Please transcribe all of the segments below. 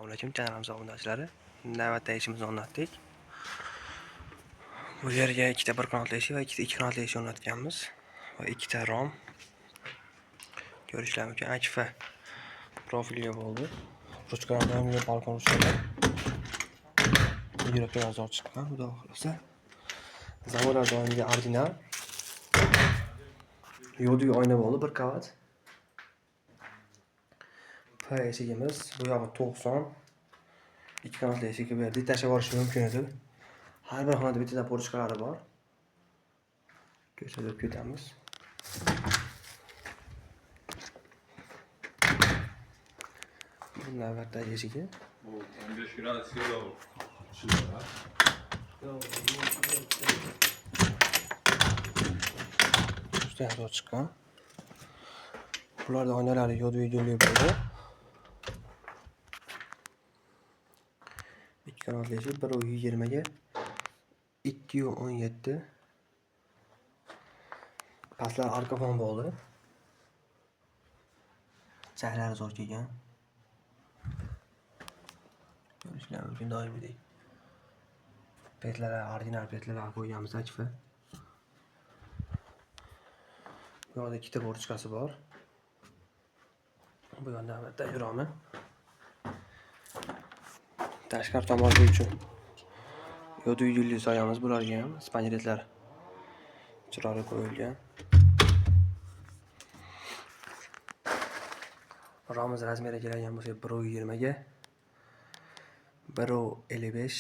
Assalomu alaykum kanalimiz obunachilari. Navbatdagi ishimizni o'rnatdik. Bu yerga ikkita bir qanotli eshik va ikkita ikki qanotli eshik o'rnatganmiz va ikkita rom. Ko'rishlari mumkin akfa profilga bo'ldi. Ruchkalardan balkon ruchkalar. Yuraklar zo'r chiqqan, xudo xolasa. Zavodlar doimiga original. Yodiga oyna bo'ldi, bir qavat. P eshigimiz bu yog'i 90. Ikki qanotli eshik bu yerda tashlab olish mumkin edi. Har bir xonada bitta pochkalari bor. Ko'rsatib ketamiz. Bu navbatdagi eshigi. Bu 15 gradusga Juda zo'r chiqqan. Bularda oynalari yodviy bo'ldi. Ikki qanotli eshik 120 ga 217. Pastlar arkafon bo'ldi. Chahlari zo'r kelgan. Ko'rishlar mumkin doimgidek. Petlar original petlarga qo'yganmiz akfa. Bu yerda ikkita borchkasi bor. Bu yerda navbatdagi romi. Tashqari tomoni uchun yodiy yulli soyamiz bularga ham spanjiretlar chiroyli qo'yilgan. Romiz razmeri kelgan bo'lsa 120 ga 155.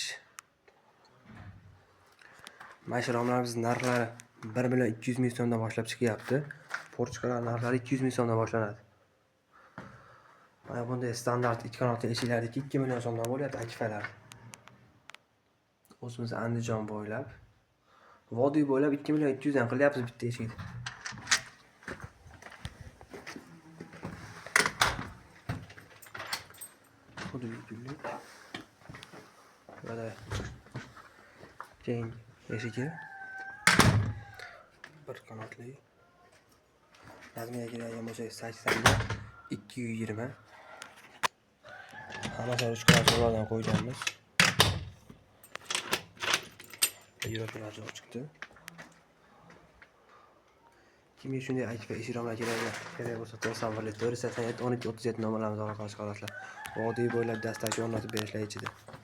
Mana shu romlarimiz narxlari 1.200 ming so'mdan boshlab chiqyapti. Porchkalar narxlari 200 ming so'mdan boshlanadi. Mana bunday standart ikki qanotli eshiklardagi 2 million so'mdan bo'lyapti akfalar. O'zimiz Andijon bo'ylab, Vodiy bo'ylab 2 million 200 dan qilyapmiz bitta eshikni. Xuddi yuklik. Mana keng eshigi. Bir qanotli. Razmeriga kelgan bo'lsa 80 ga 220. Hammasi ruchkalardan qo'yganmiz. Yuraklar zo'r chiqdi. Kimga shunday akfa eshik romlar kerak bo'lsa, tasavvurli 487 12 37 nomerlarimiz orqali chiqarasizlar. Vodiy bo'ylab dastlabki o'rnatib berishlar ichida.